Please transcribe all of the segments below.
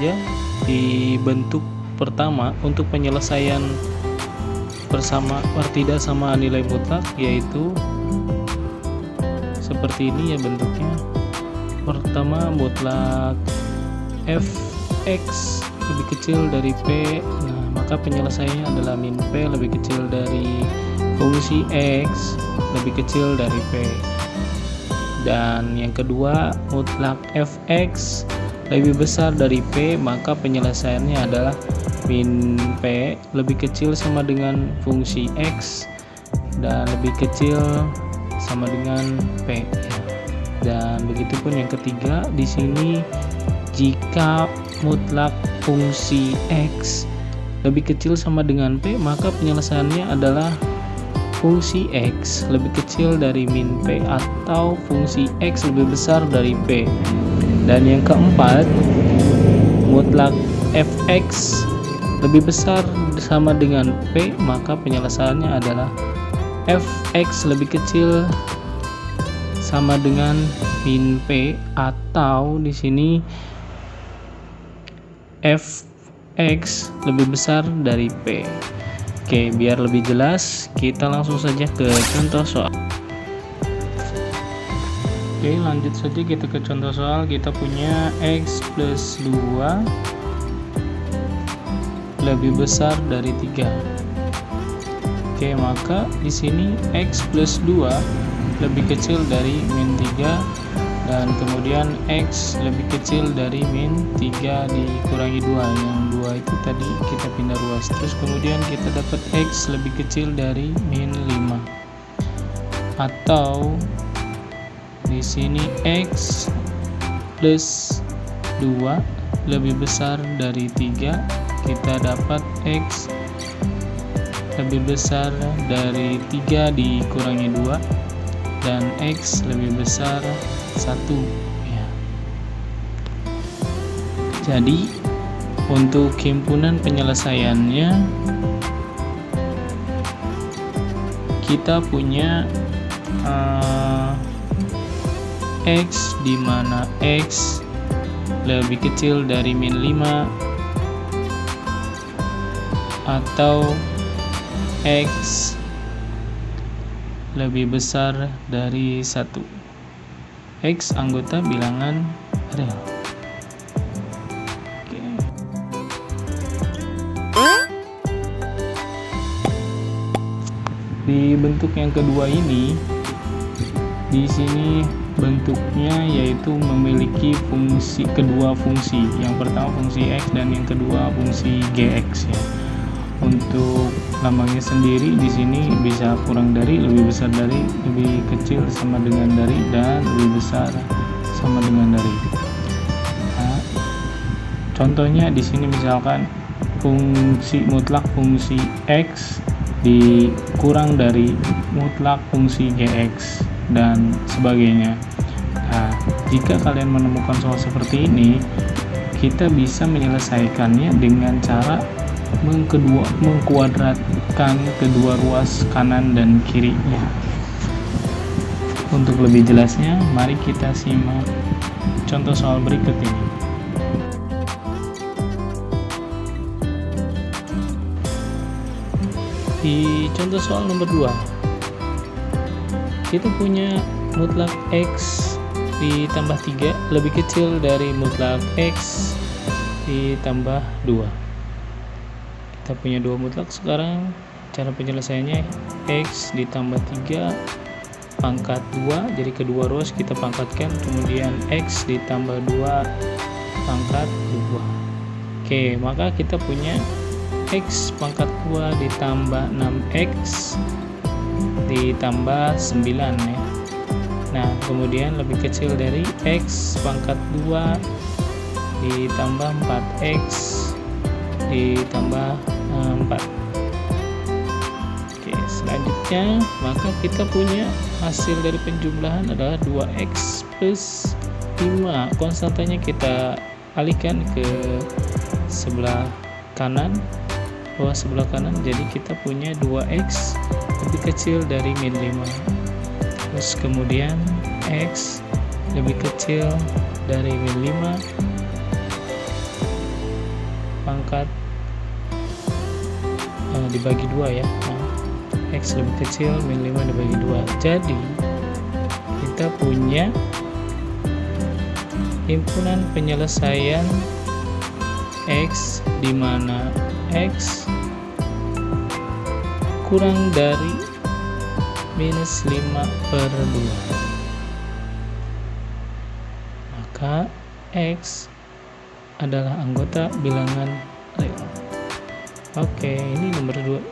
saja di bentuk pertama untuk penyelesaian bersama tidak sama nilai mutlak, yaitu seperti ini ya bentuknya. Pertama, mutlak fx lebih kecil dari p, nah maka penyelesaiannya adalah min p lebih kecil dari fungsi x lebih kecil dari p. Dan yang kedua, mutlak fx lebih besar dari p, maka penyelesaiannya adalah min p lebih kecil sama dengan fungsi x dan lebih kecil sama dengan p. Dan begitupun yang ketiga, di sini jika mutlak fungsi x lebih kecil sama dengan p, maka penyelesaiannya adalah fungsi x lebih kecil dari min p atau fungsi x lebih besar dari p. Dan yang keempat, mutlak fx lebih besar sama dengan p, maka penyelesaiannya adalah fx lebih kecil sama dengan min p atau di sini fx lebih besar dari p. Oke, biar lebih jelas kita langsung saja ke contoh soal. Oke, lanjut saja kita ke contoh soal. Kita punya x plus 2 lebih besar dari 3. Oke, maka di sini x plus 2 lebih kecil dari min 3, dan kemudian x lebih kecil dari min 3 dikurangi 2. Yang 2 itu tadi kita pindah ruas, terus kemudian kita dapat x lebih kecil dari min 5, atau di sini x plus 2 lebih besar dari 3, kita dapat x lebih besar dari 3 dikurangi 2 dan x lebih besar 1 ya. Jadi untuk himpunan penyelesaiannya kita punya x di mana x lebih kecil dari min 5 atau x lebih besar dari 1. X anggota bilangan real. Oke. Di bentuk yang kedua ini, di sini bentuknya yaitu memiliki kedua fungsi. Yang pertama fungsi x dan yang kedua fungsi gx ya. Untuk lambangnya sendiri di sini bisa kurang dari, lebih besar dari, lebih kecil sama dengan dari, dan lebih besar sama dengan dari. Nah, contohnya di sini misalkan fungsi mutlak fungsi x dikurang dari mutlak fungsi gx dan sebagainya. Nah, jika kalian menemukan soal seperti ini, kita bisa menyelesaikannya dengan cara mengkuadratkan kedua ruas kanan dan kirinya. Untuk lebih jelasnya, mari kita simak contoh soal berikut ini. Di contoh soal nomor 2, kita punya mutlak x ditambah 3 lebih kecil dari mutlak x ditambah 2. Kita punya dua mutlak. Sekarang cara penyelesaiannya x ditambah 3 pangkat 2, jadi kedua ruas kita pangkatkan, kemudian x ditambah 2 pangkat 2. Oke, maka kita punya x pangkat 2 ditambah 6x ditambah 9 ya. Nah, kemudian lebih kecil dari x pangkat 2 ditambah 4x ditambah 4. Oke, selanjutnya maka kita punya hasil dari penjumlahan adalah 2x plus 5. Konstantanya kita alihkan ke sebelah kanan, bawah sebelah kanan, jadi kita punya 2x lebih kecil dari min 5. Terus kemudian x lebih kecil dari min 5 pangkat dibagi 2 ya. X lebih kecil min 5 dibagi 2. Jadi kita punya himpunan penyelesaian X di mana X kurang dari minus 5/2. Maka X adalah anggota bilangan real. Oke, ini nomor 2.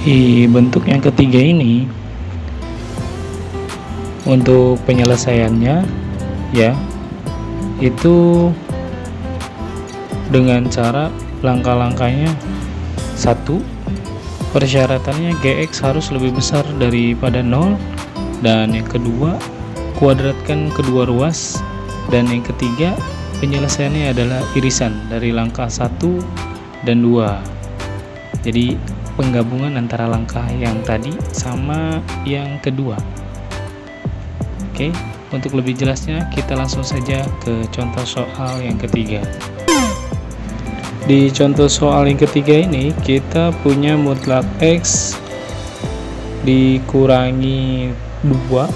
Di bentuk yang ketiga ini, untuk penyelesaiannya ya, itu dengan cara langkah-langkahnya. 1. Persyaratannya GX harus lebih besar daripada 0, dan yang kedua kuadratkan kedua ruas, dan yang ketiga penyelesaiannya adalah irisan dari langkah 1 dan 2. Jadi penggabungan antara langkah yang tadi sama yang kedua. Oke, untuk lebih jelasnya kita langsung saja ke contoh soal yang ketiga. Di contoh soal yang ketiga ini kita punya mutlak X dikurangi 2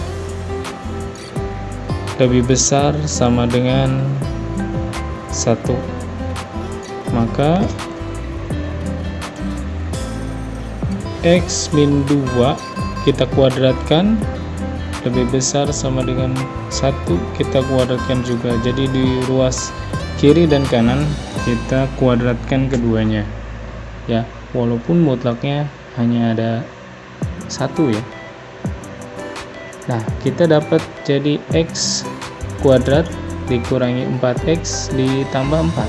lebih besar sama dengan 1. Maka X min 2 kita kuadratkan lebih besar sama dengan 1, kita kuadratkan juga. Jadi di ruas kiri dan kanan kita kuadratkan keduanya ya, walaupun mutlaknya hanya ada 1 ya. Nah, kita dapat jadi X kuadrat dikurangi 4X ditambah 4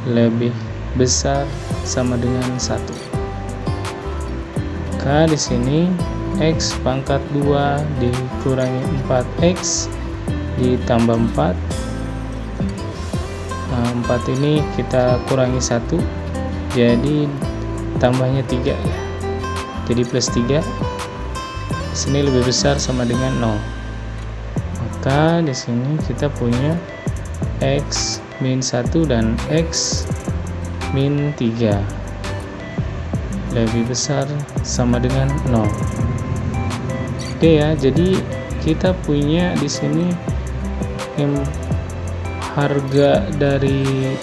lebih besar sama dengan 1. Maka di sini X pangkat 2 dikurangi 4X ditambah 4. Nah, 4 ini kita kurangi 1, jadi tambahnya 3 ya. Jadi plus 3. Sini lebih besar sama dengan 0. Maka di sini kita punya X min 1 dan X min 3 lebih besar sama dengan 0. Oke ya, jadi kita punya di sini harga dari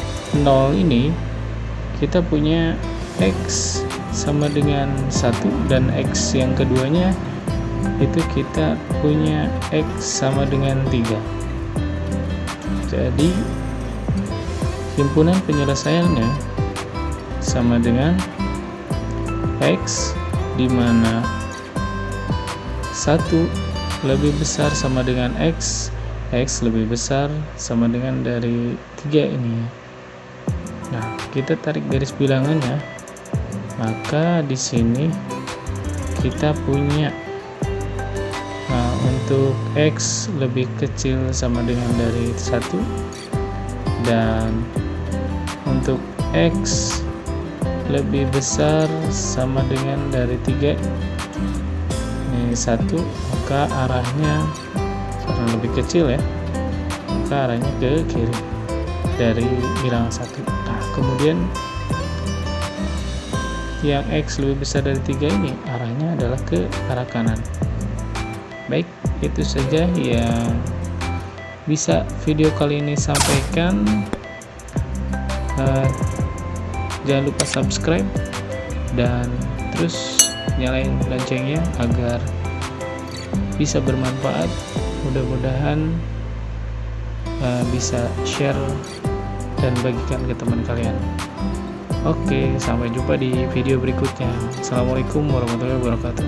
0 ini, kita punya X sama dengan 1, dan X yang keduanya itu kita punya X sama dengan 3. Jadi himpunan penyelesaiannya sama dengan X di mana 1 lebih besar sama dengan X, X lebih besar sama dengan dari 3 ini. Nah, kita tarik garis bilangannya. Maka di sini kita punya, nah, untuk X lebih kecil sama dengan dari 1, dan untuk X lebih besar sama dengan dari 3 ini 1, maka arahnya karena lebih kecil ya, maka arahnya ke kiri dari bilangan 1. Nah, kemudian yang X lebih besar dari 3 ini arahnya adalah ke arah kanan. Baik, itu saja yang bisa video kali ini sampaikan. Jangan lupa subscribe dan terus nyalain loncengnya agar bisa bermanfaat. Mudah-mudahan bisa share dan bagikan ke teman kalian. Oke, sampai jumpa di video berikutnya. Assalamualaikum warahmatullahi wabarakatuh.